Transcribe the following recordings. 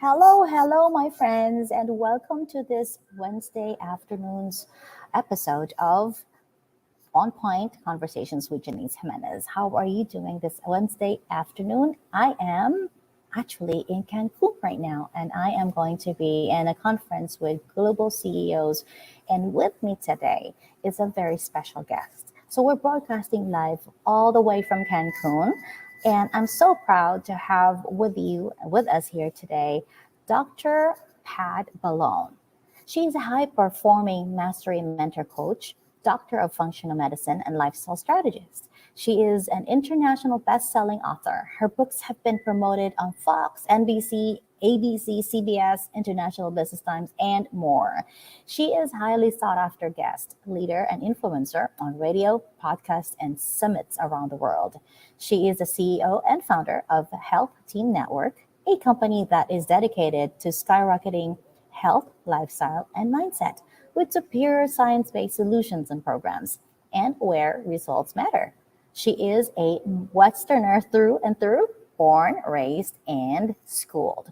Hello, hello, my friends, and welcome to this Wednesday afternoon's episode of OnPoint Conversations with Janice Jimenez. How are you doing this Wednesday afternoon? I am actually in Cancun right now, and I am going to be in a conference with global CEOs. And with me today is a very special guest. So we're broadcasting live all the way from Cancun, and I'm so proud to have with us here today, Dr. Pat Ballone. She is a high performing mastery mentor coach, doctor of functional medicine, and lifestyle strategist. She is an international best selling author. Her books have been promoted on Fox, NBC, ABC, CBS, International Business Times, and more. She is highly sought after guest, leader, and influencer on radio, podcasts, and summits around the world. She is the CEO and founder of Health Team Network, a company that is dedicated to skyrocketing health, lifestyle, and mindset with superior science based solutions and programs, and where results matter. She is a Westerner through and through, born, raised, and schooled.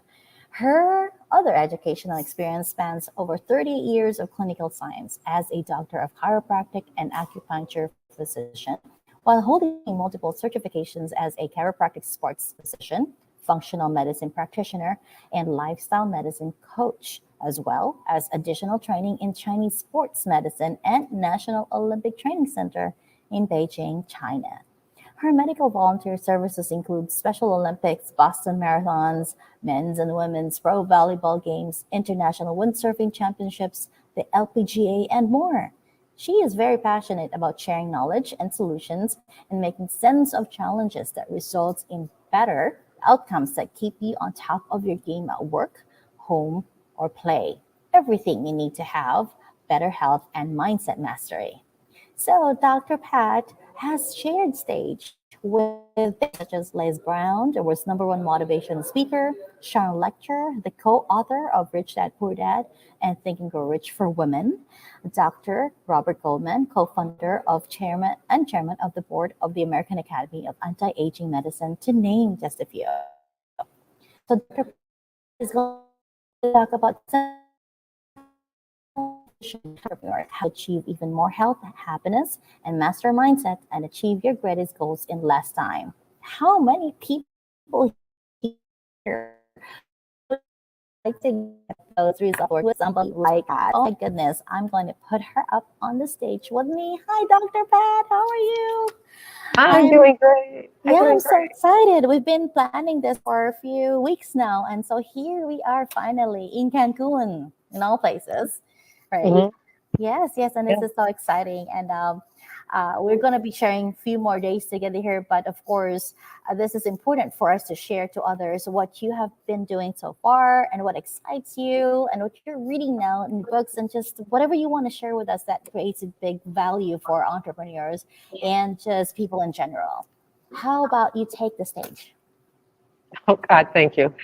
Her other educational experience spans over 30 years of clinical science as a doctor of chiropractic and acupuncture physician, while holding multiple certifications as a chiropractic sports physician, functional medicine practitioner, and lifestyle medicine coach, as well as additional training in Chinese sports medicine and National Olympic Training Center in Beijing, China. Her medical volunteer services include Special Olympics, Boston Marathons, men's and women's pro volleyball games, international windsurfing championships, the LPGA, and more. She is very passionate about sharing knowledge and solutions and making sense of challenges that results in better outcomes that keep you on top of your game at work, home, or play. Everything you need to have better health and mindset mastery. So, Dr. Pat has shared stage with such as Les Brown, the world's #1 motivation speaker, Sharon Lecter, the co-author of Rich Dad Poor Dad and Think and Grow Rich for Women, Dr. Robert Goldman, co-founder of chairman of the board of the American Academy of Anti-Aging Medicine, to name just a few. So, Dr. Pat is going to talk about how to achieve even more health, happiness, and master mindset and achieve your greatest goals in less time. How many people here would like to get those results with somebody like that? Oh my goodness, I'm going to put her up on the stage with me. Hi, Dr. Pat. How are you? I'm I'm doing great. I'm so excited. We've been planning this for a few weeks now, and so here we are finally in Cancun, in all places, right? Hmm. Yes, yes, and this Yeah. is so exciting. And we're going to be sharing a few more days together here, but of course, this is important for us to share to others what you have been doing so far and what excites you and what you're reading now in books and just whatever you want to share with us that creates a big value for entrepreneurs and just people in general. How about you take the stage? Oh God, thank you.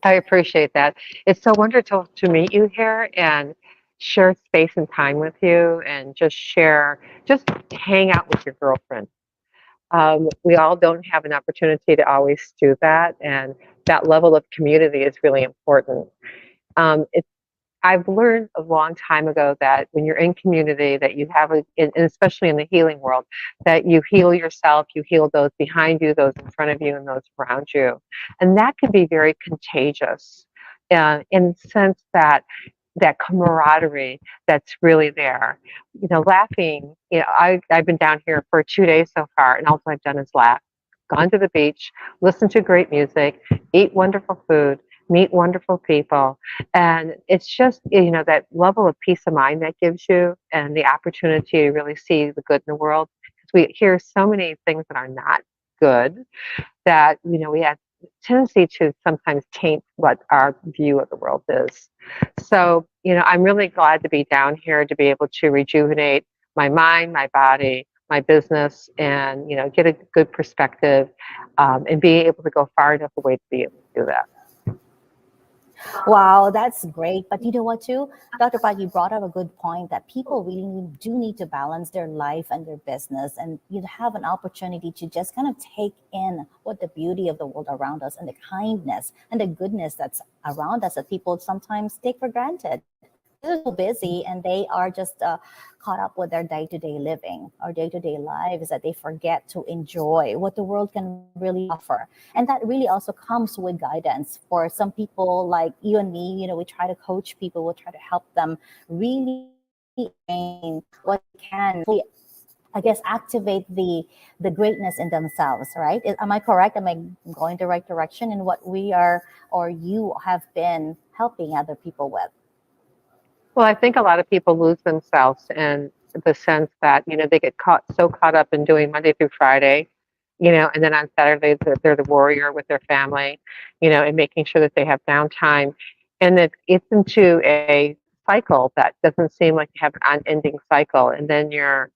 I appreciate that. It's so wonderful to meet you here and share space and time with you and just hang out with your girlfriend. We all don't have an opportunity to always do that, and that level of community is really important. It's I've learned a long time ago that when you're in community, that you have and especially in the healing world, that you heal yourself, you heal those behind you, those in front of you, and those around you, and that can be very contagious, in the sense that that camaraderie that's really there. Laughing. I've been down here for 2 days so far, and all I've done is laugh. Gone to the beach, listen to great music, eat wonderful food, meet wonderful people, and it's just that level of peace of mind that gives you, and the opportunity to really see the good in the world. Because we hear so many things that are not good, that we have tendency to sometimes taint what our view of the world is. So, I'm really glad to be down here to be able to rejuvenate my mind, my body, my business, and get a good perspective, and be able to go far enough away to be able to do that. Wow, that's great. But you know what, too? Dr. Pat, you brought up a good point that people really do need to balance their life and their business. And you have an opportunity to just kind of take in what the beauty of the world around us and the kindness and the goodness that's around us that people sometimes take for granted. Because they're so busy and they are just caught up with their day to day living or day to day lives that they forget to enjoy what the world can really offer. And that really also comes with guidance for some people like you and me. We try to coach people, we try to help them really attain what they can fully, I guess, activate the greatness in themselves, right? Am I correct? Am I going the right direction in what we are or you have been helping other people with? Well, I think a lot of people lose themselves in the sense that, they get caught up in doing Monday through Friday, and then on Saturday they're the warrior with their family, and making sure that they have downtime. And that it's into a cycle that doesn't seem like you have an unending cycle. And then you're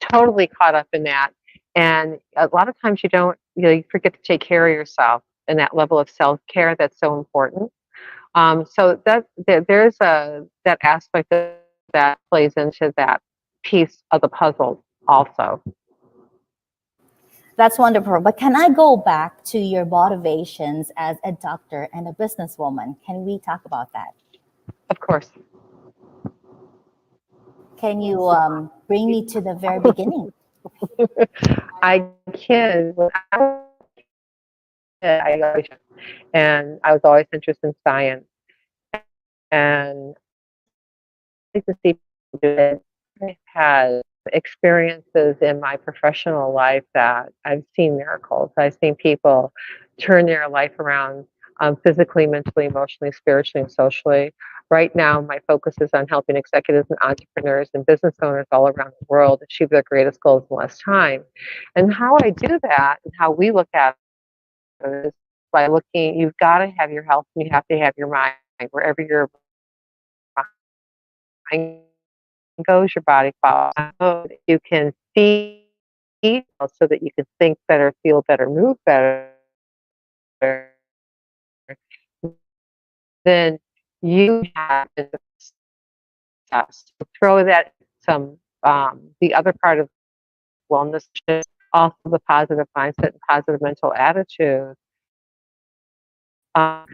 totally caught up in that. And a lot of times you forget to take care of yourself and that level of self care that's so important. So there's that aspect of that plays into that piece of the puzzle also. That's wonderful. But can I go back to your motivations as a doctor and a businesswoman? Can we talk about that? Of course. Can you bring me to the very beginning? I can. When I was a kid, and I was always interested in science, and I like to see people do it. I've had experiences in my professional life that I've seen miracles. I've seen people turn their life around, physically, mentally, emotionally, spiritually, and socially. Right now, my focus is on helping executives and entrepreneurs and business owners all around the world achieve their greatest goals in less time. And how I do that and how we look at it is by looking, you've got to have your health and you have to have your mind. Wherever your mind goes, your body follows. You can feed so that you can think better, feel better, move better, then you have success. Throw that some the other part of wellness is also the positive mindset and positive mental attitude. Um,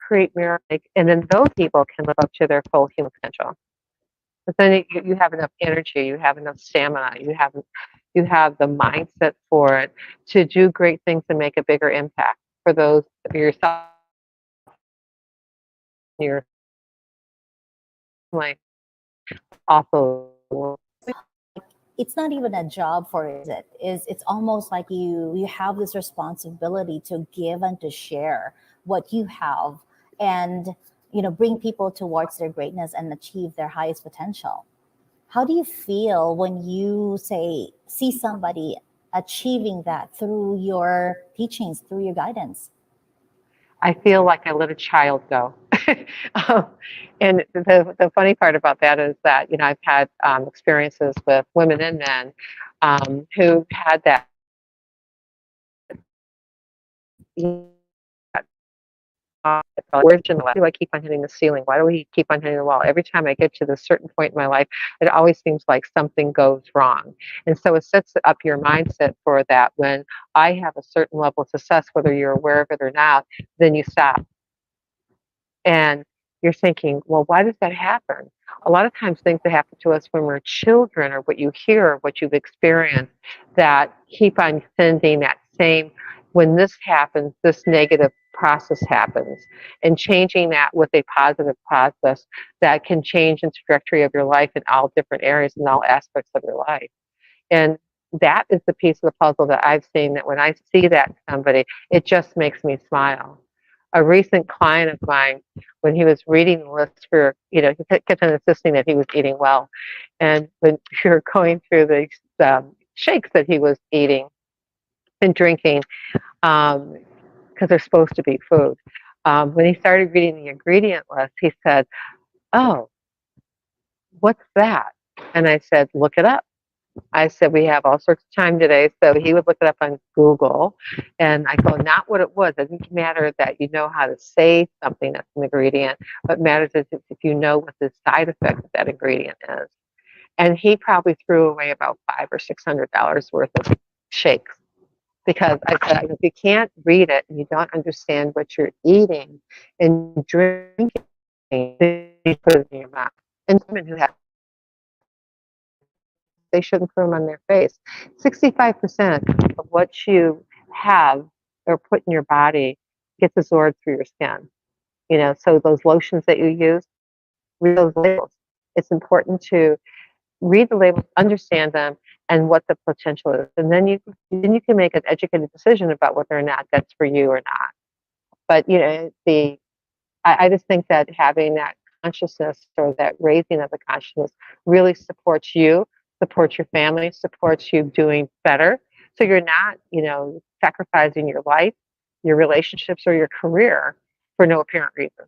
Create miracles, and then those people can live up to their full human potential. But then you have enough energy, you have enough stamina, you have the mindset for it to do great things and make a bigger impact for those yourself, your family, also. It's not even a job for you, is it? It's almost like you have this responsibility to give and to share what you have and bring people towards their greatness and achieve their highest potential. How do you feel when you say see somebody achieving that through your teachings, through your guidance? I feel like I let a child go. um, and the funny part about that is that, I've had experiences with women and men who had that. Where's Janelle? Why do I keep on hitting the ceiling? Why do we keep on hitting the wall? Every time I get to this certain point in my life, it always seems like something goes wrong. And so it sets up your mindset for that. When I have a certain level of success, whether you're aware of it or not, then you stop. And you're thinking, well, why does that happen? A lot of times things that happen to us when we're children or what you hear or what you've experienced that keep on sending that same, when this happens, this negative process happens. And changing that with a positive process that can change the trajectory of your life in all different areas and all aspects of your life. And that is the piece of the puzzle that I've seen that when I see that in somebody, it just makes me smile. A recent client of mine, when he was reading the list for, he kept on insisting that he was eating well. And when we were going through the shakes that he was eating and drinking, because they're supposed to be food, when he started reading the ingredient list, he said, "Oh, what's that?" And I said, "Look it up." I said, we have all sorts of time today. So he would look it up on Google. And I go, not what it was. It doesn't matter that you know how to say something that's an ingredient, but matters is if you know what the side effect of that ingredient is. And he probably threw away about $500 or $600 worth of shakes because I said, if you can't read it and you don't understand what you're eating and drinking, then you put it in your mouth. And women who have, they shouldn't put them on their face. 65% of what you have or put in your body gets absorbed through your skin. So those lotions that you use, read those labels. It's important to read the labels, understand them, and what the potential is, and then you can make an educated decision about whether or not that's for you or not. But I just think that having that consciousness or that raising of the consciousness really supports you, supports your family, supports you doing better. So you're not, sacrificing your life, your relationships, or your career for no apparent reason.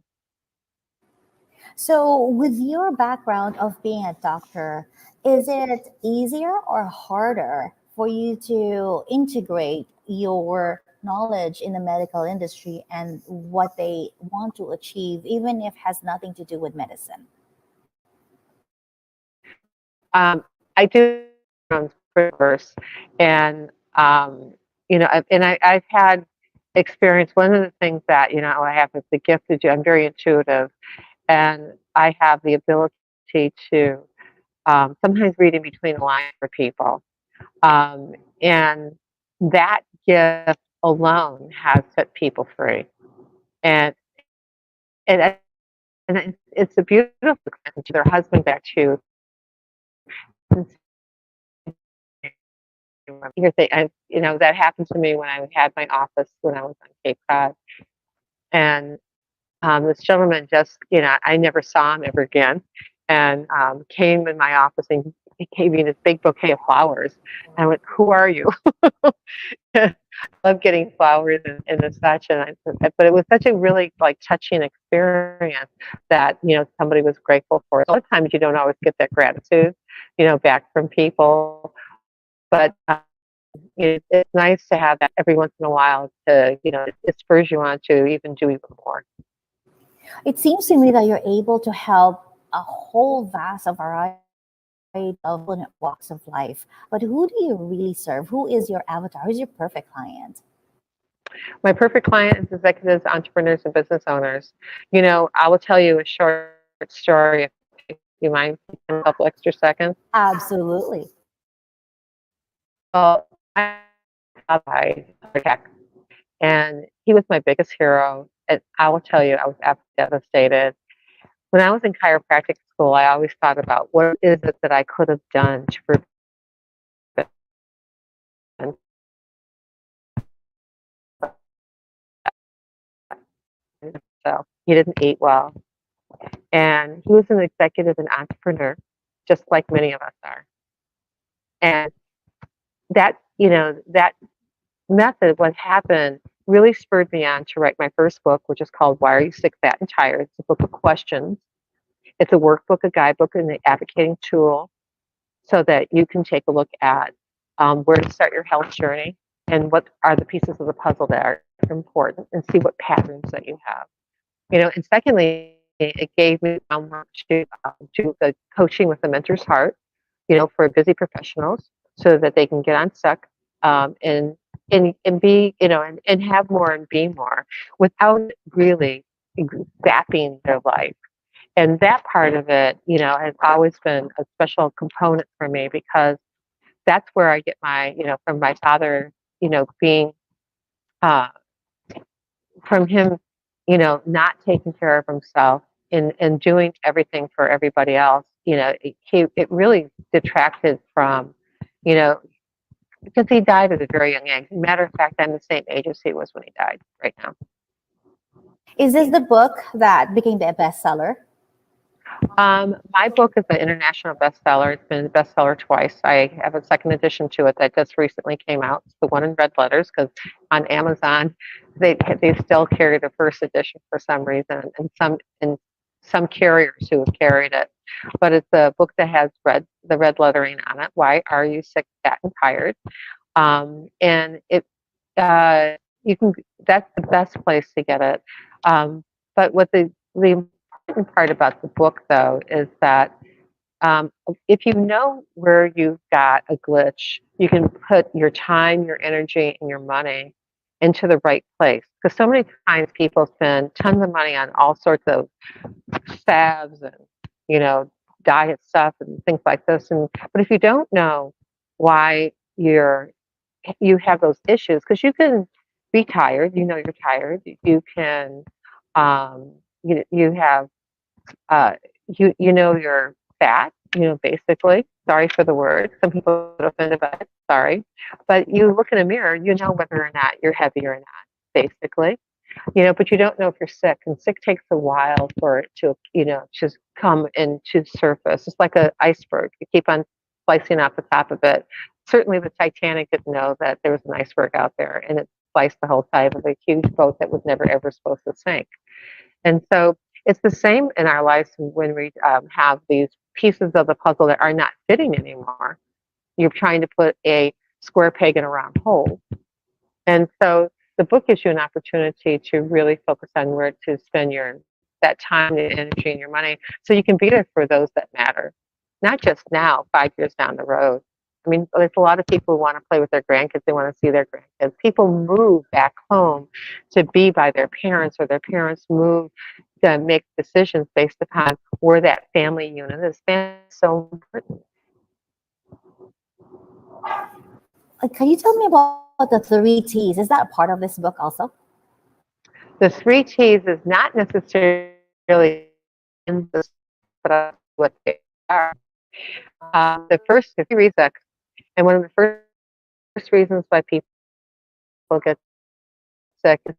So, with your background of being a doctor, is it easier or harder for you to integrate your knowledge in the medical industry and what they want to achieve, even if it has nothing to do with medicine? I do reverse, and I've had experience. One of the things that I have is the gift to do. I'm very intuitive, and I have the ability to sometimes read in between the lines for people, and that gift alone has set people free, and and it's a beautiful thing to their husband back to. Here's the, that happened to me when I had my office when I was on Cape Cod, and this gentleman just, I never saw him ever again, and came in my office and he gave me this big bouquet of flowers. And I went, "Who are you?" I love getting flowers and such, but it was such a really like touching experience that somebody was grateful for it. A lot of times you don't always get that gratitude, back from people, but it's nice to have that every once in a while to, it spurs you on to even do even more. It seems to me that you're able to help a whole vast of variety of different walks of life. But who do you really serve? Who is your avatar? Who's your perfect client? My perfect client is executives, entrepreneurs, and business owners. I will tell you a short story if you mind a couple extra seconds. Absolutely. Well, I have a tech, and he was my biggest hero. And I will tell you, I was absolutely devastated. When I was in chiropractic school, I always thought about what is it that I could have done to prevent. So he didn't eat well, and he was an executive and entrepreneur, just like many of us are. And that method, what happened, really spurred me on to write my first book, which is called "Why Are You Sick, Fat, and Tired?" It's a book of questions. It's a workbook, a guidebook, and an advocating tool so that you can take a look at where to start your health journey and what are the pieces of the puzzle that are important and see what patterns that you have. And secondly, it gave me groundwork to do the coaching with the mentor's heart, for busy professionals so that they can get unstuck and be, and have more and be more without really zapping their life. And that part of it, has always been a special component for me because that's where I get my, from my father, being uh, from him, not taking care of himself and doing everything for everybody else. It really detracted from, you know, because he died at a very young age. Matter of fact, I'm the same age as he was when he died right now. Is this the book that became the bestseller? My book is an international bestseller. It's been a bestseller twice. I have a second edition to it that just recently came out. It's the one in red letters because on Amazon they still carry the first edition for some reason, and some carriers who have carried it. But it's a book that has the red lettering on it. Why are you sick, fat, and tired? And you can. That's the best place to get it. But what the important part about the book, though, is that if you know where you've got a glitch, you can put your time, your energy, and your money into the right place. Because so many times people spend tons of money on all sorts of salves and you know diet stuff and things like this. And but if you don't know why you have those issues, because you can be tired, you know you're tired. You can you have you know you're fat, basically. Sorry for the word. Some people get offended by it. Sorry, but you look in a mirror, you know whether or not you're heavy or not, basically. But you don't know if you're sick, and sick takes a while for it to, just come into surface. It's like an iceberg. You keep on slicing off the top of it. Certainly, the Titanic didn't know that there was an iceberg out there, and it sliced the whole side of a huge boat that was never ever supposed to sink. And so it's the same in our lives when we have these pieces of the puzzle that are not fitting anymore. You're trying to put a square peg in a round hole. And so the book gives you an opportunity to really focus on where to spend that time, the energy, and your money, so you can be there for those that matter, not just now, 5 years down the road. I mean, there's a lot of people who want to play with their grandkids. They want to see their grandkids. People move back home to be by their parents, or their parents move to make decisions based upon where that family unit is. Family is so important. Can you tell me about the 3 T's? Is that part of this book also? The 3 T's is not necessarily in the, but what they are. The first 3 reasons, and one of the first reasons why people get sick is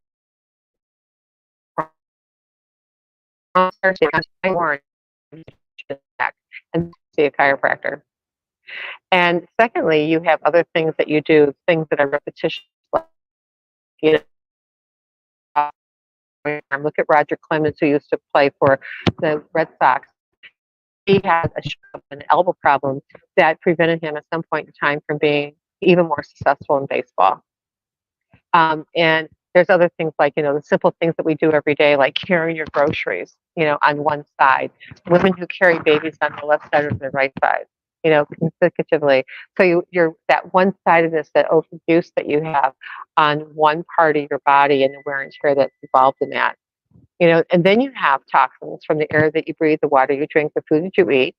and see a chiropractor. And secondly, you have other things that you do, things that are repetitious. Like, look at Roger Clemens, who used to play for the Red Sox. He had an elbow problem that prevented him at some point in time from being even more successful in baseball. And there's other things like, the simple things that we do every day, like carrying your groceries, on one side. Women who carry babies on the left side or the right side, consecutively. So you're that one-sidedness, that overuse that you have on one part of your body, and the wear and tear that's involved in that. And then you have toxins from the air that you breathe, the water you drink, the food that you eat,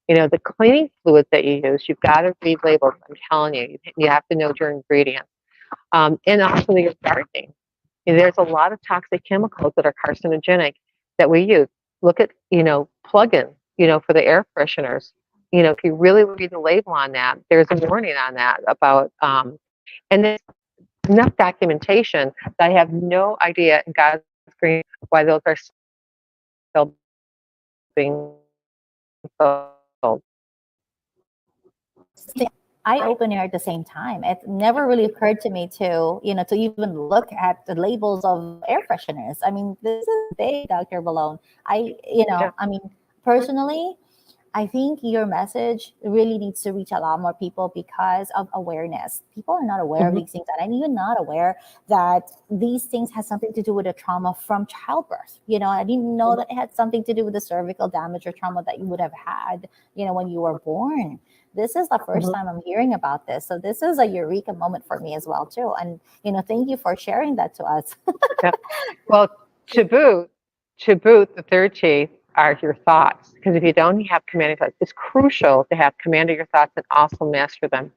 the cleaning fluids that you use. You've got to read labels. I'm telling you, you have to know your ingredients. And also your gardening. There's a lot of toxic chemicals that are carcinogenic that we use. Look at, plug-in, for the air fresheners. If you really read the label on that, there's a warning on that about, and there's enough documentation that I have no idea in God's green why those are still being sold. Eye-opener at the same time. It never really occurred to me to even look at the labels of air fresheners. I mean, this is big, Dr. Balone. Personally, I think your message really needs to reach a lot more people because of awareness. People are not aware of these things, and I'm even not aware that these things have something to do with a trauma from childbirth. I didn't know that it had something to do with the cervical damage or trauma that you would have had, when you were born. This is the first time I'm hearing about this. So this is a eureka moment for me as well, too. And, thank you for sharing that to us. Well, to boot, the third T are your thoughts. Because if you don't have commanding thoughts, it's crucial to have command of your thoughts and also master them.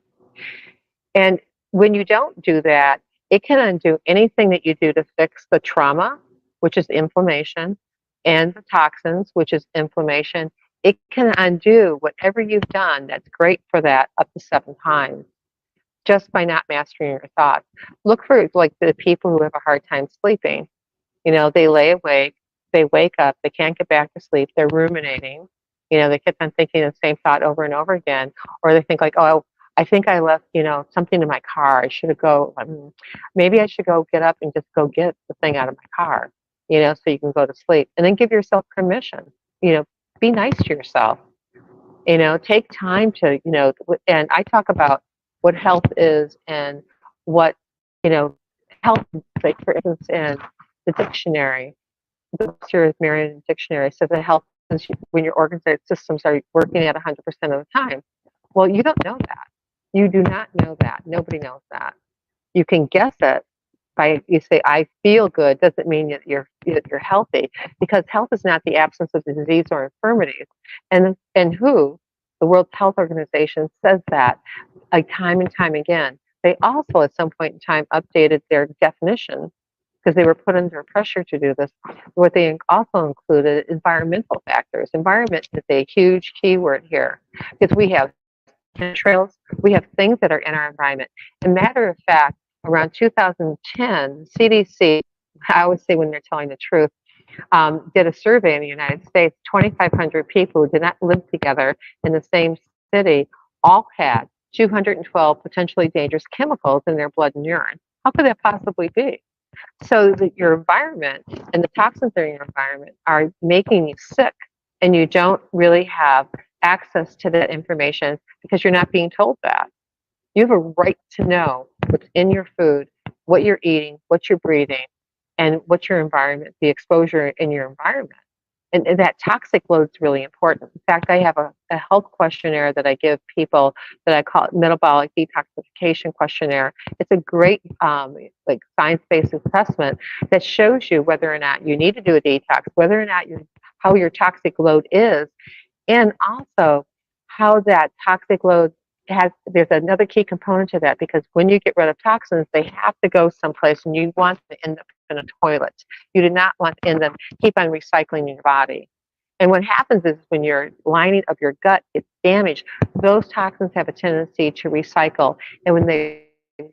And when you don't do that, it can undo anything that you do to fix the trauma, which is inflammation, and the toxins, which is inflammation. It can undo whatever you've done that's great for that up to 7 times just by not mastering your thoughts. Look for like the people who have a hard time sleeping. They lay awake, they wake up, they can't get back to sleep, they're ruminating. They keep on thinking the same thought over and over again. Or they think like, oh, I think I left, something in my car. Maybe I should go get up and just go get the thing out of my car. so you can go to sleep. And then give yourself permission. Be nice to yourself. Take time to, and I talk about what health is and what, health, like for instance, in the dictionary, the Webster's Merriam Dictionary says that health is when your organs and systems are working at 100% of the time. Well, you don't know that. You do not know that. Nobody knows that. You can guess it by you say I feel good doesn't mean that you're healthy, because health is not the absence of disease or infirmities. And the World Health Organization says that like time and time again. They also at some point in time updated their definition because they were put under pressure to do this. What they also included environmental factors. Environment is a huge keyword here because we have chemtrails, we have things that are in our environment. As a matter of fact, around 2010, CDC, I always say when they're telling the truth, did a survey in the United States. 2,500 people who did not live together in the same city all had 212 potentially dangerous chemicals in their blood and urine. How could that possibly be? So that your environment and the toxins that are in your environment are making you sick, and you don't really have access to that information because you're not being told that. You have a right to know what's in your food, what you're eating, what you're breathing, and what's your environment, the exposure in your environment. And that toxic load is really important. In fact, I have a health questionnaire that I give people that I call it metabolic detoxification questionnaire. It's a great like science-based assessment that shows you whether or not you need to do a detox, whether or not how your toxic load is, and also how that toxic load there's another key component to that, because when you get rid of toxins, they have to go someplace, and you want to end up in a toilet. You do not want to end them, keep on recycling in your body. And what happens is when your lining of your gut gets damaged, those toxins have a tendency to recycle. And when the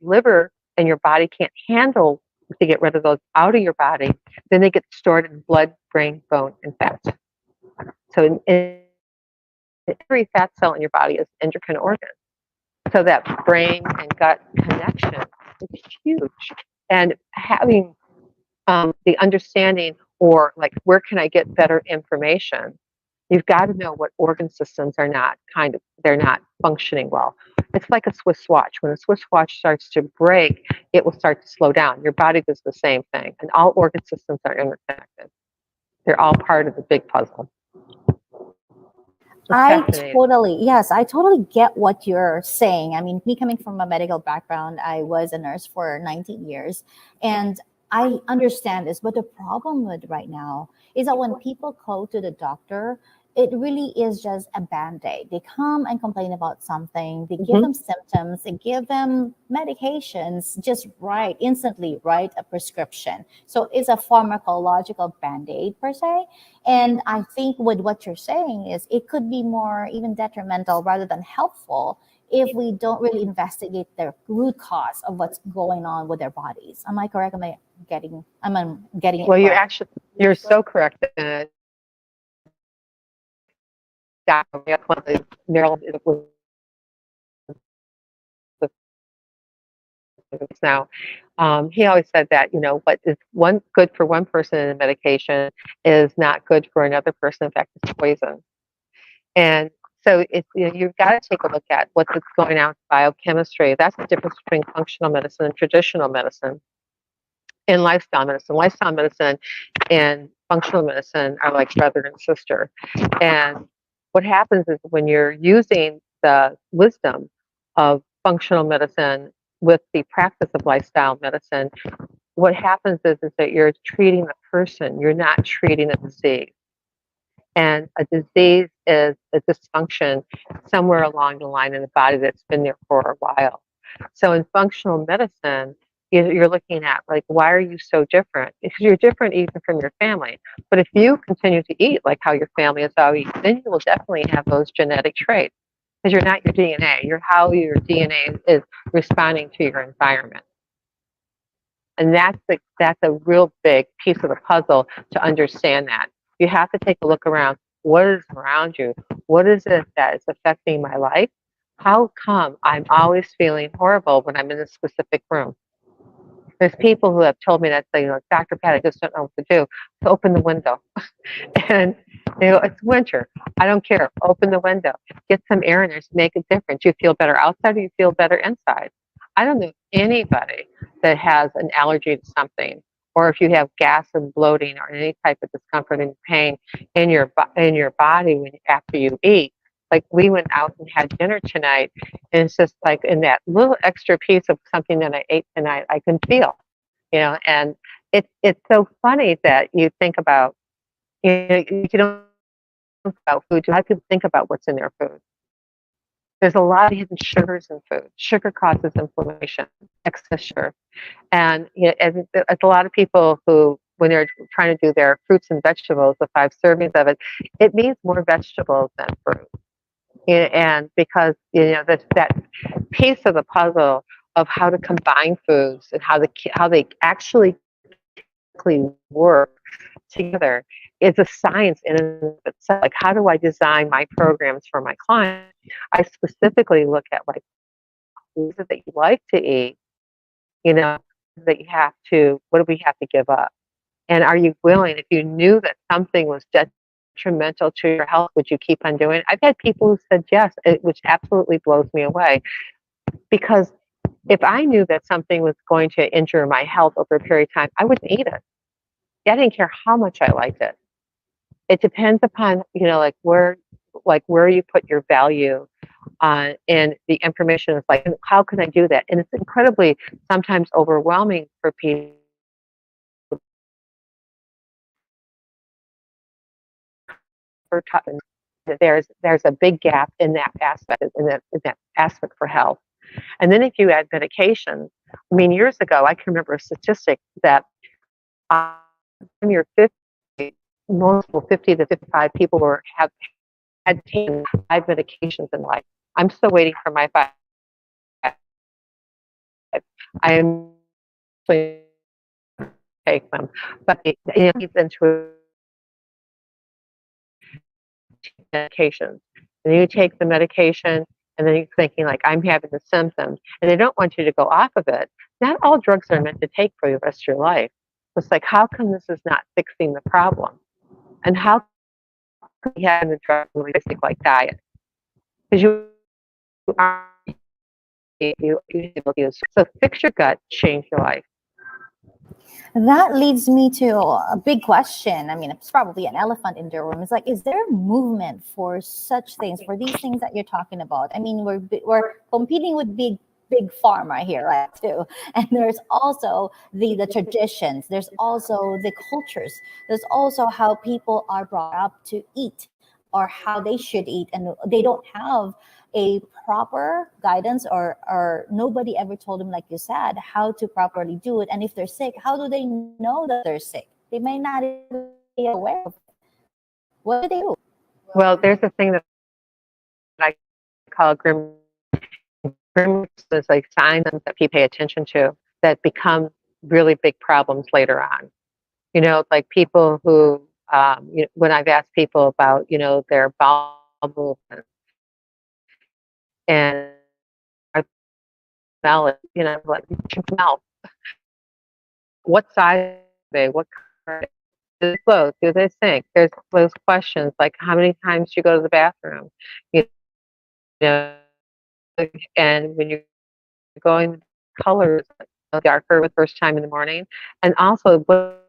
liver and your body can't handle to get rid of those out of your body, then they get stored in blood, brain, bone, and fat. So every fat cell in your body is an endocrine organ. So that brain and gut connection is huge. And having the understanding, or like, where can I get better information? You've got to know what organ systems are they're not functioning well. It's like a Swiss watch. When a Swiss watch starts to break, it will start to slow down. Your body does the same thing. And all organ systems are interconnected. They're all part of the big puzzle. Yes, I totally get what you're saying. I mean, me coming from a medical background, I was a nurse for 19 years, and I understand this. But the problem with right now is that when people go to the doctor, it really is just a band-aid. They come and complain about something, they give them symptoms, they give them medications, just instantly write a prescription. So it's a pharmacological band-aid per se. And I think with what you're saying is it could be more even detrimental rather than helpful if we don't really investigate the root cause of what's going on with their bodies. Am I correct? Am I getting it? Well, correct? You're so correct. Now, he always said that what is one good for one person in a medication is not good for another person. In fact, it's poison. And so you've got to take a look at what's going on with biochemistry. That's the difference between functional medicine and traditional medicine and lifestyle medicine. Lifestyle medicine and functional medicine are like brother and sister. And what happens is when you're using the wisdom of functional medicine with the practice of lifestyle medicine, what happens is that you're treating the person, you're not treating a disease. And a disease is a dysfunction somewhere along the line in the body that's been there for a while. So in functional medicine, you're looking at, like, why are you so different? Because you're different even from your family. But if you continue to eat like how your family is how you eat, then you will definitely have those genetic traits. Because you're not your DNA. You're how your DNA is responding to your environment. And that's a real big piece of the puzzle to understand that. You have to take a look around. What is around you? What is it that is affecting my life? How come I'm always feeling horrible when I'm in a specific room? There's people who have told me that, say, Dr. Pat, I just don't know what to do. So open the window. And it's winter. I don't care. Open the window. Get some air in there to make a difference. You feel better outside or you feel better inside. I don't know anybody that has an allergy to something, or if you have gas and bloating or any type of discomfort and pain in your body after you eat. Like we went out and had dinner tonight, and it's just like in that little extra piece of something that I ate tonight, I can feel, and it's so funny that you think about, you don't think about food. A lot of people think about what's in their food. There's a lot of hidden sugars in food. Sugar causes inflammation, excess sugar. And as a lot of people who, when they're trying to do their fruits and vegetables, the 5 servings of it, it means more vegetables than fruit. And because that piece of the puzzle of how to combine foods and how they actually work together is a science in and of itself. Like, how do I design my programs for my clients? I specifically look at, like, what is it that you like to eat? That you have to, what do we have to give up? And are you willing, if you knew that something was detrimental to your health, would you keep on doing it? I've had people who said yes, which absolutely blows me away. Because if I knew that something was going to injure my health over a period of time, I wouldn't eat it. I didn't care how much I liked it. It depends upon, where you put your value and the information is like, how can I do that? And it's incredibly sometimes overwhelming for people. There's a big gap in that aspect for health. And then if you add medications, I mean, years ago, I can remember a statistic that when you're 50, most people, 50 to 55 people had taken 5 medications in life. I'm still waiting for my 5. I am take them, but it leads into medications. And you take the medication, and then you're thinking, like, I'm having the symptoms, and they don't want you to go off of it. Not all drugs are meant to take for the rest of your life. It's like, how come this is not fixing the problem? And how can we have the drug really basic like diet? Because you are so fix your gut, change your life. That leads me to a big question. I mean, it's probably an elephant in the room. It's like, is there a movement for such things, for these things that you're talking about? I mean, we're competing with big pharma here, right? Too, and there's also the traditions. There's also the cultures. There's also how people are brought up to eat, or how they should eat, and they don't have a proper guidance, or nobody ever told them, like you said, how to properly do it. And if they're sick, how do they know that they're sick? They may not even be aware of it. What do they do? Well, there's a thing that I call grim is like signs that people pay attention to that become really big problems later on. Like people who, when I've asked people about, their bowel movements and smell it, like smell. What size are they? What color? Do they float? Do they sink? There's those questions like, how many times do you go to the bathroom? You know, and when you're going, colors darker the first time in the morning, and also what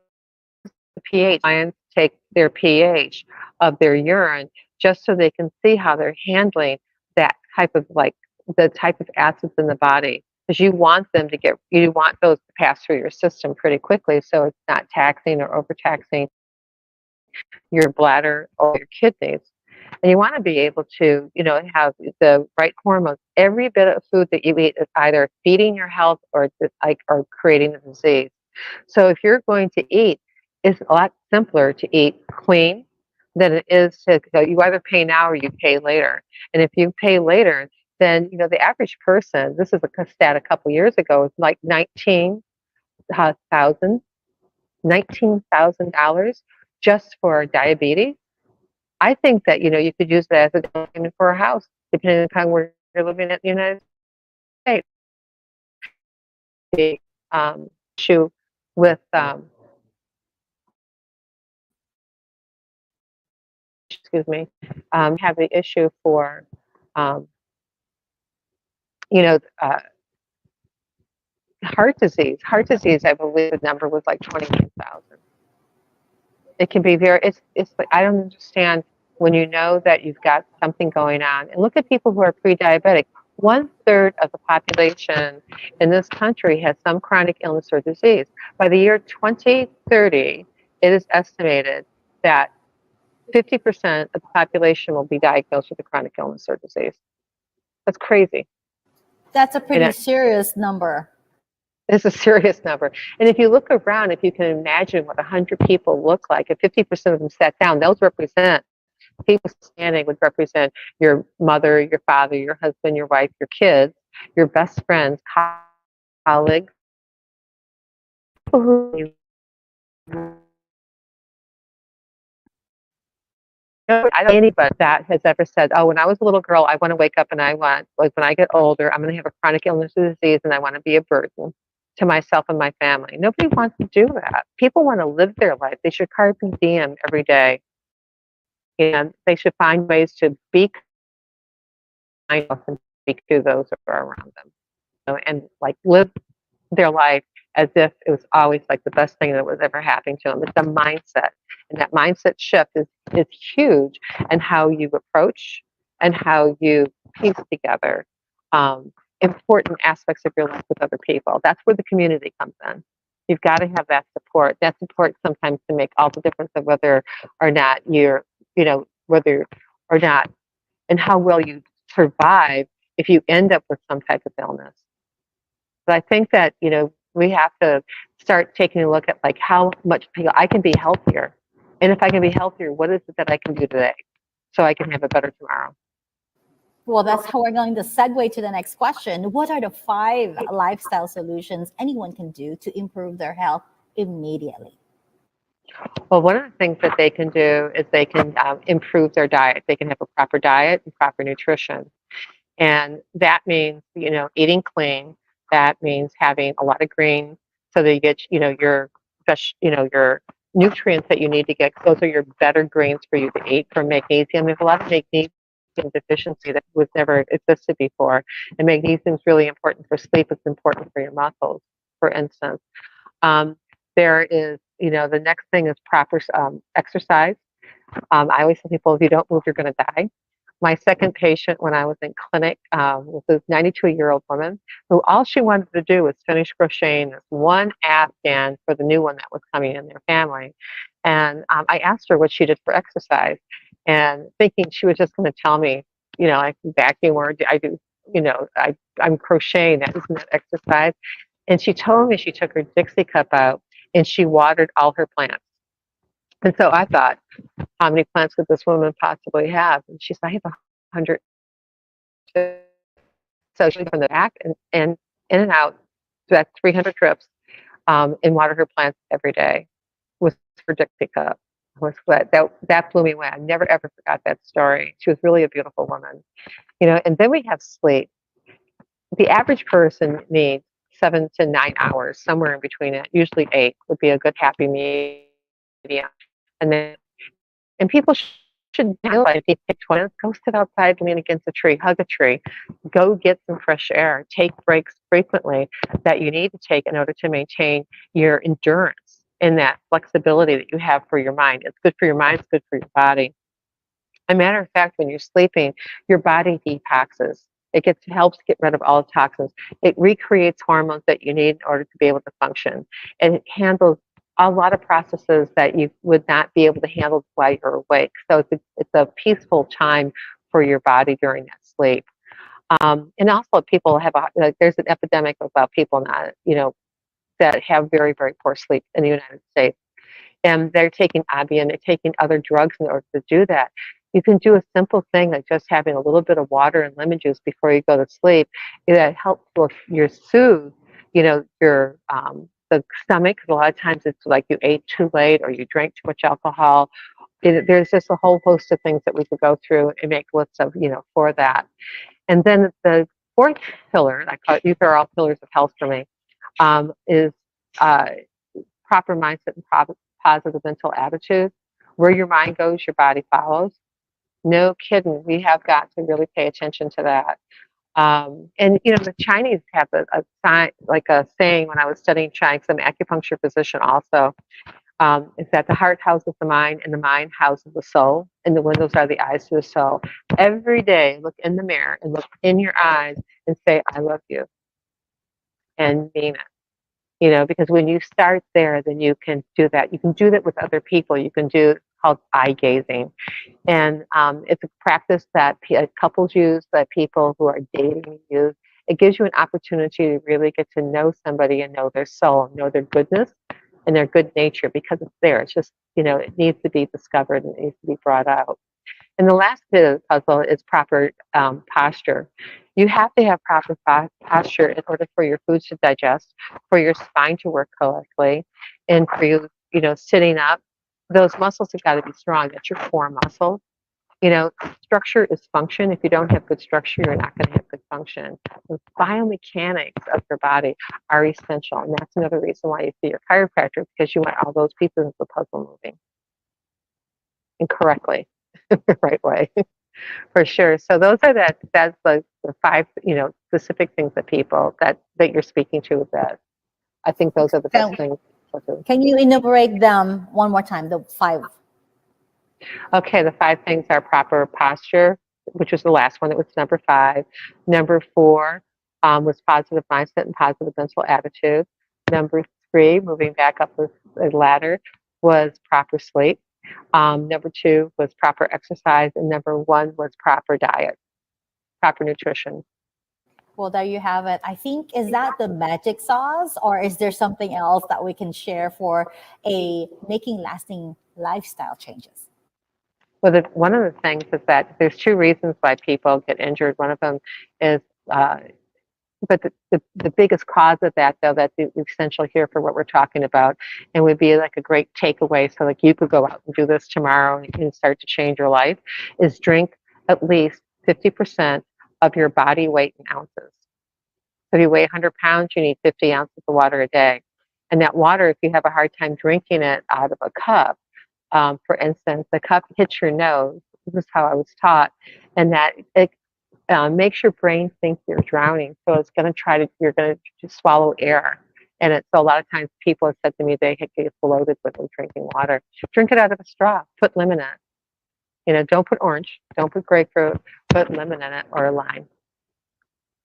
the pH. Clients take their pH of their urine just so they can see how they're handling that type of, like, the type of acids in the body, because you want those to pass through your system pretty quickly, so it's not taxing or overtaxing your bladder or your kidneys. And you want to be able to, have the right hormones. Every bit of food that you eat is either feeding your health or creating a disease. So if you're going to eat, it's a lot simpler to eat clean than it is to you either pay now or you pay later. And if you pay later, then the average person, this is a stat a couple years ago, was like $19,000 just for diabetes. I think that you could use that as a down payment for a house, depending upon where you're living in the United States. issue with excuse me, have the issue for um, you know heart disease. Heart disease, I believe the number was like 21,000. It can be very. It's like I don't understand when you know that you've got something going on. And look at people who are pre-diabetic. 1/3 of the population in this country has some chronic illness or disease. By the year 2030, it is estimated that 50% of the population will be diagnosed with a chronic illness or disease. That's crazy. That's a And pretty serious number. it's a serious number. And if you look around, if you can imagine what 100 people look like, if 50% of them sat down, those represent people standing would represent your mother, your father, your husband, your wife, your kids, your best friends, colleagues, people who I don't know anybody that has ever said, "Oh, when I was a little girl, I want to wake up and I want, like, when I get older, I'm going to have a chronic illness or disease, and I want to be a burden to myself and my family." Nobody wants to do that. People want to live their life. They should carpe diem every day, and they should find ways to be kind and speak to those who are around them, and like live their life as if it was always like the best thing that was ever happening to them. It's a mindset. And that mindset shift is huge, and how you approach and how you piece together important aspects of your life with other people. That's where the community comes in. You've got to have that support. That support sometimes can make all the difference of whether or not whether or not, and how well you survive if you end up with some type of illness. But I think that, we have to start taking a look at like how much I can be healthier. And if I can be healthier, what is it that I can do today so I can have a better tomorrow? Well, that's how we're going to segue to the next question. What are the 5 lifestyle solutions anyone can do to improve their health immediately? Well, one of the things that they can do is they can improve their diet. They can have a proper diet and proper nutrition. And that means, eating clean. That means having a lot of greens so that you get, your nutrients that you need to get. Those are your better greens for you to eat. For magnesium, there's a lot of magnesium deficiency that was never existed before. And magnesium is really important for sleep. It's important for your muscles, for instance. There is, the next thing is proper exercise. I always tell people, if you don't move, you're going to die. My second patient, when I was in clinic, was a 92-year-old woman who all she wanted to do was finish crocheting this one Afghan for the new one that was coming in their family. And I asked her what she did for exercise, and thinking she was just going to tell me, I can vacuum or I do, I'm crocheting. That isn't that exercise. And she told me she took her Dixie cup out and she watered all her plants. And so I thought, how many plants could this woman possibly have? And she said, I have 100. So she from the back and in and out, so that's 300 trips, and water her plants every day with her Dixie cup. That blew me away. I never ever forgot that story. She was really a beautiful woman, And then we have sleep. The average person needs 7 to 9 hours, somewhere in between it. Usually 8 would be a good happy medium. And people should realize if you take 20 minutes, go sit outside, lean against a tree, hug a tree, go get some fresh air, take breaks frequently that you need to take in order to maintain your endurance and that flexibility that you have for your mind. It's good for your mind, it's good for your body. As a matter of fact, when you're sleeping, your body detoxes. Helps get rid of all the toxins. It recreates hormones that you need in order to be able to function. And it handles a lot of processes that you would not be able to handle while you're awake. So it's a peaceful time for your body during that sleep. And also, people have there's an epidemic about people not, that have very, very poor sleep in the United States. And they're taking Ambien, they're taking other drugs in order to do that. You can do a simple thing like just having a little bit of water and lemon juice before you go to sleep. That helps your soothe, your the stomach. A lot of times it's like you ate too late or you drank too much alcohol. There's just a whole host of things that we could go through and make lists of, for that. And then the fourth pillar, I call it, these are all pillars of health for me, is uh, proper mindset and positive mental attitude. Where your mind goes, your body follows. No kidding. We have got to really pay attention to that. And the Chinese have a sign, like a saying when I was studying Chinese, I'm an acupuncture physician also, is that the heart houses the mind and the mind houses the soul, and the windows are the eyes to the soul. Every day, look in the mirror and look in your eyes and say, I love you, and mean it. Because when you start there, then you can do that. You can do that with other people. You can do, it's called eye gazing. And it's a practice that couples use, that people who are dating use. It gives you an opportunity to really get to know somebody and know their soul, know their goodness and their good nature, because it's there. It's just, it needs to be discovered and it needs to be brought out. And the last bit of the puzzle is proper posture. You have to have proper posture in order for your foods to digest, for your spine to work correctly, and for you, sitting up. Those muscles have got to be strong. That's your core muscle. Structure is function. If you don't have good structure, you're not going to have good function. The biomechanics of your body are essential. And that's another reason why you see your chiropractor, because you want all those pieces of the puzzle moving and correctly, the right way, for sure. So those are that's the five, specific things that people that you're speaking to, that I think those are the best things. Can you enumerate them one more time, the five? Okay, the five things are proper posture, which was the last one. It was number 5. Number 4 was positive mindset and positive mental attitude. Number 3, moving back up the ladder, was proper sleep. Number 2 was proper exercise, and number 1 was proper diet, proper nutrition. Well, there you have it. I think, is that the magic sauce, or is there something else that we can share for making lasting lifestyle changes? Well, one of the things is that there's 2 reasons why people get injured. One of them is, but the biggest cause of that, though, that's essential here for what we're talking about, and would be like a great takeaway, so like you could go out and do this tomorrow and start to change your life, is drink at least 50% of your body weight in ounces. So if you weigh 100 pounds, you need 50 ounces of water a day. And that water, if you have a hard time drinking it out of a cup, for instance, the cup hits your nose. This is how I was taught, and that it makes your brain think you're drowning. So it's going to you're going to just swallow air. And so a lot of times people have said to me they get bloated with them drinking water. Drink it out of a straw. Put lemon in it. Don't put orange. Don't put grapefruit. Put lemon in it, or a lime.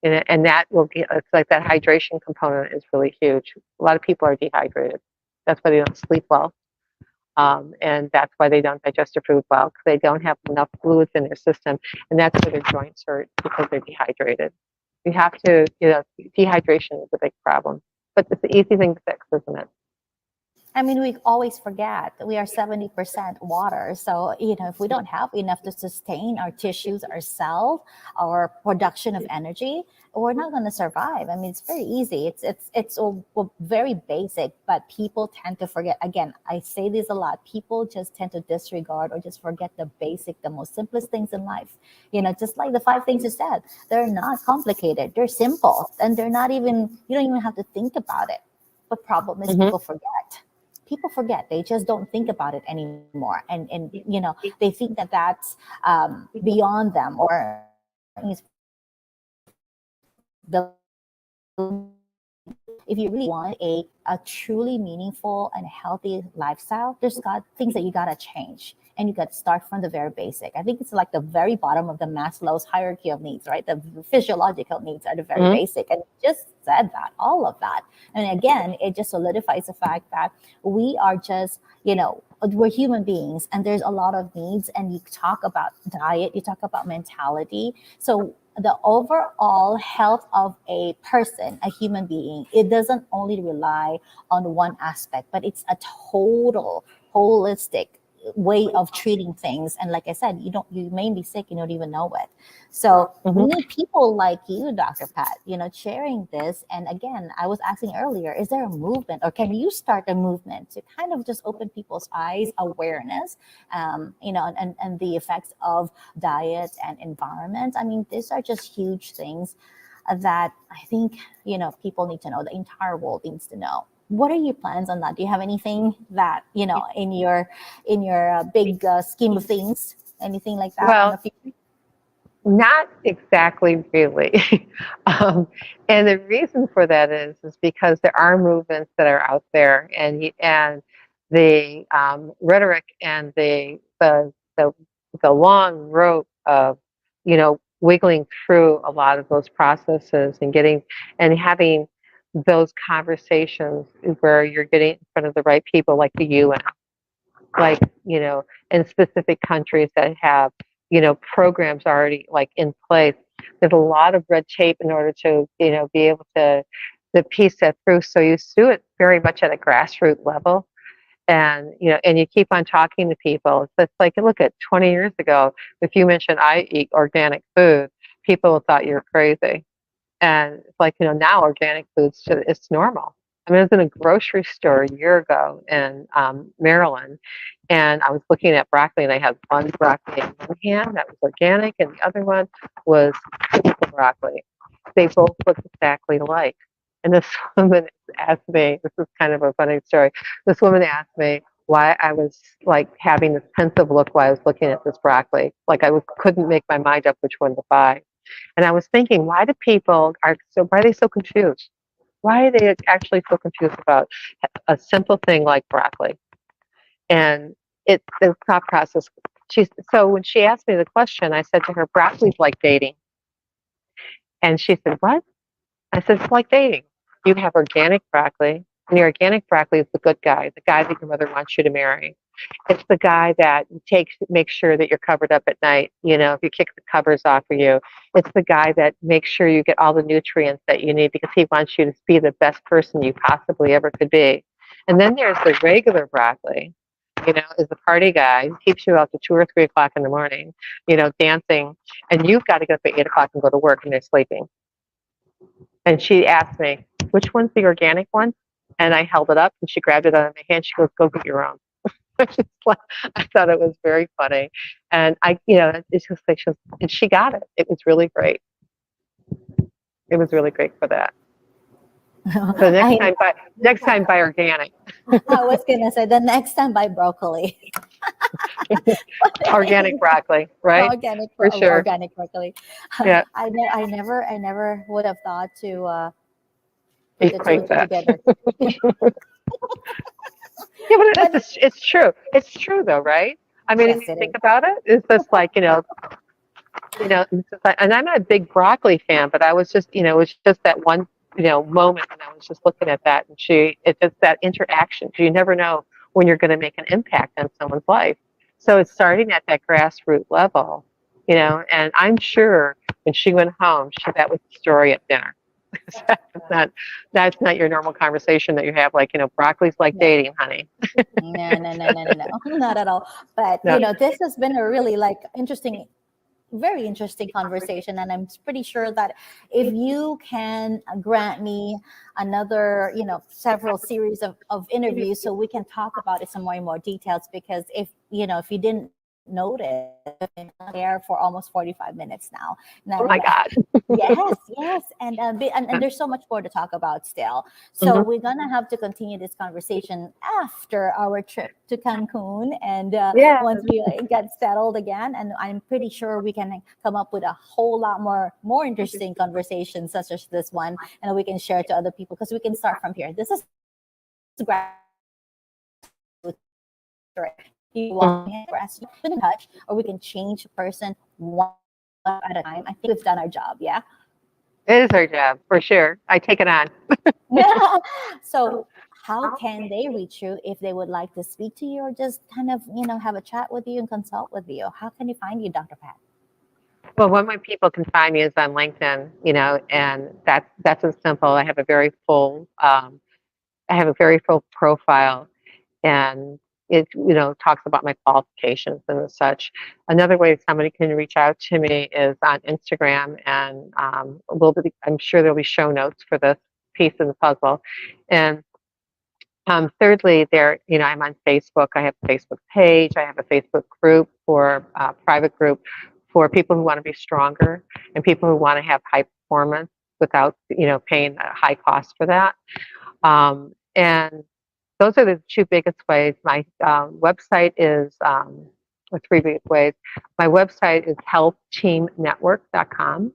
And that will get, it's like that hydration component is really huge. A lot of people are dehydrated. That's why they don't sleep well. And that's why they don't digest their food well, because they don't have enough fluids in their system. And that's why their joints hurt, because they're dehydrated. You have to, dehydration is a big problem. But it's the easy thing to fix, isn't it? I mean, we always forget that we are 70% water. So, if we don't have enough to sustain our tissues, our cells, our production of energy, we're not going to survive. I mean, it's very easy. It's very basic, but people tend to forget. Again, I say this a lot. People just tend to disregard or just forget the basic, the most simplest things in life. Just like the 5 things you said, they're not complicated. They're simple, and they're not even, you don't even have to think about it. But problem is, people forget. They just don't think about it anymore, and they think that that's beyond them, or the if you really want a truly meaningful and healthy lifestyle, there's got things that you got to change, and you got to start from the very basic. I think it's like the very bottom of the Maslow's hierarchy of needs, right? The physiological needs are the very basic, and just said that, all of that. And again, it just solidifies the fact that we are just, we're human beings, and there's a lot of needs. And you talk about diet, you talk about mentality. So the overall health of a person, a human being, it doesn't only rely on one aspect, but it's a total holistic way of treating things. And like I said, you may be sick, you don't even know it. So we need people like you, Dr. Pat, sharing this. And again, I was asking earlier, is there a movement, or can you start a movement to kind of just open people's eyes, awareness, and the effects of diet and environment? I mean, these are just huge things that I think, people need to know, the entire world needs to know. what are your plans on that? Do you have anything that, in your big scheme of things, anything like that on the Well, future? not exactly, really. um, and the reason for that is because there are movements that are out there, and the rhetoric and the the long rope of wiggling through a lot of those processes and getting and having those conversations where you're getting in front of the right people, like the UN, like in specific countries that have programs already like in place. There's a lot of red tape in order to be able to piece that through, so you do it very much at a grassroots level. And and you keep on talking to people. So it's like, look, at 20 years ago, if you mentioned I eat organic food, people thought you were crazy. And it's like, now organic foods, it's normal. I mean, I was in a grocery store a year ago in Maryland, and I was looking at broccoli, and I had one broccoli in one hand that was organic, and the other one was chemical broccoli. They both looked exactly alike. And this woman asked me, this is kind of a funny story. This woman asked me why I was like having this pensive look while I was looking at this broccoli. Like couldn't make my mind up which one to buy. And I was thinking, why are they so confused? Why are they actually so confused about a simple thing like broccoli? And the thought process. So when she asked me the question, I said to her, broccoli's like dating. And she said, what? I said, it's like dating. You have organic broccoli, and your organic broccoli is the good guy, the guy that your mother wants you to marry. It's the guy that makes sure that you're covered up at night, if you kick the covers off of you. It's the guy that makes sure you get all the nutrients that you need because he wants you to be the best person you possibly ever could be. And then there's the regular broccoli, is the party guy who keeps you out to 2 or 3 o'clock in the morning, dancing, and you've got to get up at 8 o'clock and go to work and they're sleeping. And she asked me, which one's the organic one? And I held it up and she grabbed it out of my hand. She goes, go get your own. I thought it was very funny. And it's just like, and she got it. It was really great. It was really great for that. So next time buy organic. I was gonna say the next time buy broccoli. Organic broccoli, right? For sure. Organic broccoli. Yeah. I never would have thought to put the Equate two that. together. Yeah, but it's true. It's true though, right? I mean, Yes, if you it think is. about it, it's just like, it's just like, and I'm not a big broccoli fan, but I was just, it was just that one, moment, and I was just looking at that, and it's just that interaction. You never know when you're going to make an impact on someone's life. So it's starting at that grassroots level, and I'm sure when she went home, that was the story at dinner. That's not your normal conversation that you have, like, broccoli's like dating, honey. No, not at all. But No. this has been a really interesting, very interesting conversation, and I'm pretty sure that if you can grant me another several series of interviews so we can talk about it some more details, because if you didn't notice, I've been on air for almost 45 minutes now. Oh my God. Yes, and there's so much more to talk about still. So we're gonna have to continue this conversation after our trip to Cancun, and once we get settled again. And I'm pretty sure we can come up with a whole lot more interesting conversations such as this one, and we can share to other people, because we can start from here. This is you want to express, in touch, or we can change a person one at a time. I think we've done our job. Yeah. It is our job for sure. I take it on. So how can they reach you if they would like to speak to you, or just kind of have a chat with you and consult with you? How can you find you, Dr. Pat? Well, one way people can find me is on LinkedIn, and that's as simple. I have a very full profile, and it talks about my qualifications and such. Another way somebody can reach out to me is on Instagram, and I'm sure there'll be show notes for this piece of the puzzle. And thirdly, I'm on Facebook. I have a Facebook page. I have a Facebook group private group for people who want to be stronger and people who want to have high performance without paying a high cost for that. And those are the two biggest ways. My website is, or three big ways. My website is healthteamnetwork.com.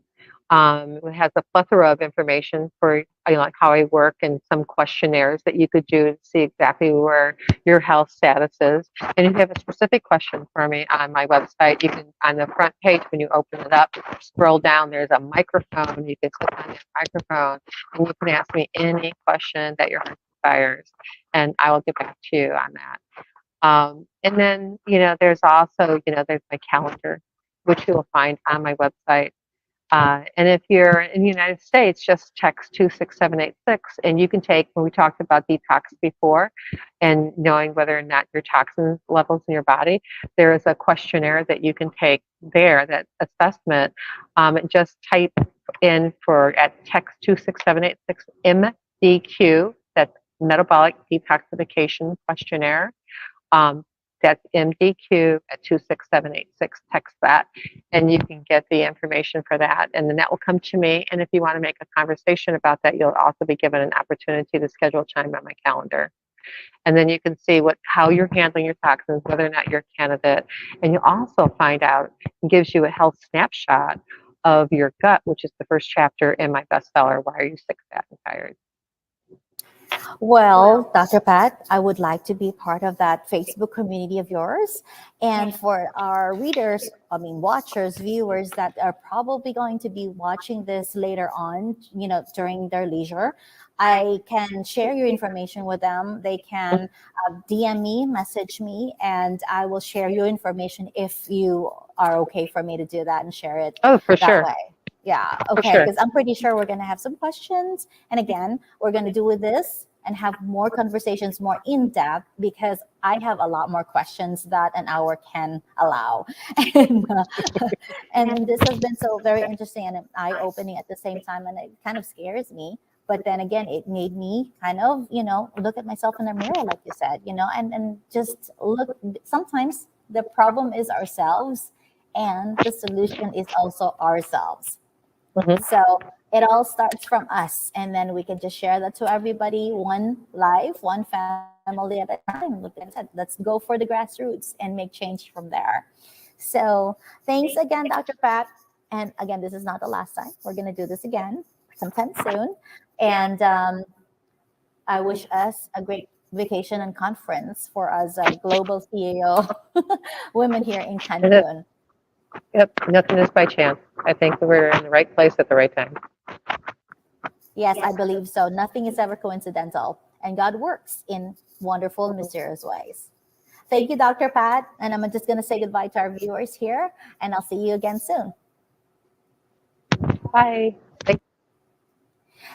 It has a plethora of information for like how I work and some questionnaires that you could do to see exactly where your health status is. And if you have a specific question for me on my website, you can, on the front page when you open it up, scroll down, there's a microphone. You can click on that microphone and you can ask me any question that your heart desires, and I will get back to you on that. And then, there's also, there's my calendar, which you will find on my website. And if you're in the United States, just text 26786, and you can take, when we talked about detox before and knowing whether or not your toxin levels in your body, there is a questionnaire that you can take there, that assessment. Just type in at text 26786 MDQ, that's Metabolic Detoxification Questionnaire. That's MDQ at 26786. Text that, and you can get the information for that. And then that will come to me. And if you want to make a conversation about that, you'll also be given an opportunity to schedule time on my calendar. And then you can see how you're handling your toxins, whether or not you're a candidate. And you also find out, it gives you a health snapshot of your gut, which is the first chapter in my bestseller, Why Are You Sick, Fat, and Tired? Well, Dr. Pat, I would like to be part of that Facebook community of yours. And for our readers, watchers, viewers that are probably going to be watching this later on, during their leisure, I can share your information with them. They can DM me, message me, and I will share your information if you are okay for me to do that and share it for that sure. way. Yeah, okay, Sure. because I'm pretty sure we're going to have some questions. And again, we're going to do with this and have more conversations, more in depth, because I have a lot more questions that an hour can allow. And this has been so very interesting and eye-opening at the same time, and it kind of scares me. But then again, it made me kind of, look at myself in the mirror, like you said, and just look. Sometimes the problem is ourselves, and the solution is also ourselves. Mm-hmm. So it all starts from us, and then we can just share that to everybody, one life, one family at a time. Like I said, let's go for the grassroots and make change from there. So thanks again, Dr. Pat. And again, this is not the last time. We're going to do this again sometime soon. And I wish us a great vacation and conference for us global CEO women here in Cancun. Yep, nothing is by chance. I think that we're in the right place at the right time. Yes, I believe so. Nothing is ever coincidental, and God works in wonderful, mysterious ways. Thank you, Dr. Pat, and I'm just going to say goodbye to our viewers here, and I'll see you again soon. Bye.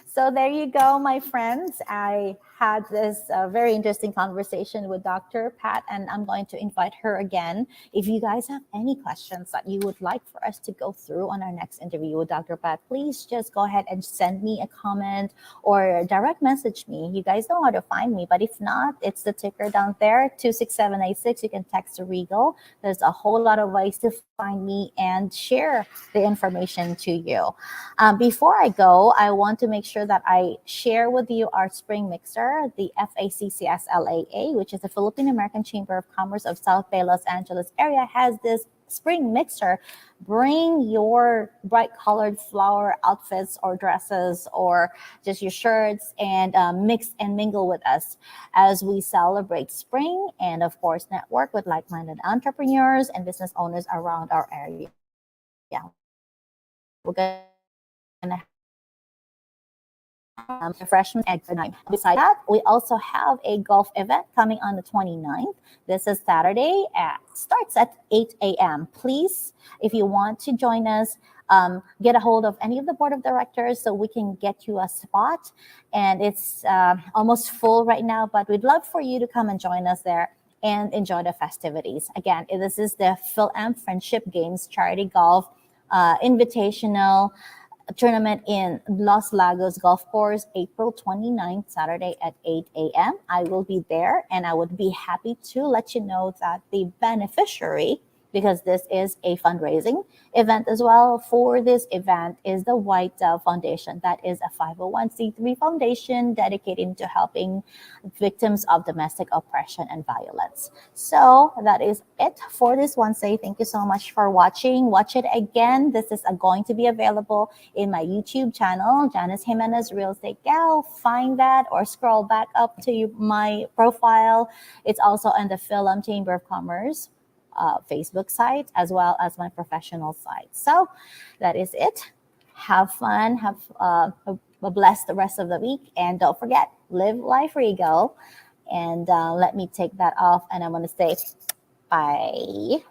So there you go, my friends. I had this very interesting conversation with Dr. Pat, and I'm going to invite her again. If you guys have any questions that you would like for us to go through on our next interview with Dr. Pat, please just go ahead and send me a comment or direct message me. You guys know how to find me, but if not, it's the ticker down there, 26786. You can text to Regal. There's a whole lot of ways to find me and share the information to you. Before I go, I want to make sure that I share with you our spring mixer, the FACCSLAA, which is the Philippine American Chamber of Commerce of South Bay, Los Angeles area, has this spring mixer. Bring your bright colored flower outfits or dresses or just your shirts and mix and mingle with us as we celebrate spring and, of course, network with like-minded entrepreneurs and business owners around our area. We're going to refreshment at night. Besides that, we also have a golf event coming on the 29th. This is Saturday. Starts at 8 a.m. Please, if you want to join us, get a hold of any of the board of directors so we can get you a spot. And it's almost full right now, but we'd love for you to come and join us there and enjoy the festivities. Again, this is the Phil-Am Friendship Games Charity Golf Invitational Tournament in Los Lagos Golf Course, April 29th, Saturday at 8 a.m. I will be there, and I would be happy to let you know that the beneficiary because this is a fundraising event as well. For this event is the White Dove Foundation. That is a 501c3 foundation dedicated to helping victims of domestic oppression and violence. So that is it for this Wednesday. Thank you so much for watching. Watch it again. This is going to be available in my YouTube channel, Janice Jimenez Real Estate Gal. Find that or scroll back up to my profile. It's also on the Film Chamber of Commerce Facebook site, as well as my professional site. So that is it. Have fun. Have a blessed rest of the week. And don't forget, live life regal. And let me take that off. And I'm going to say bye.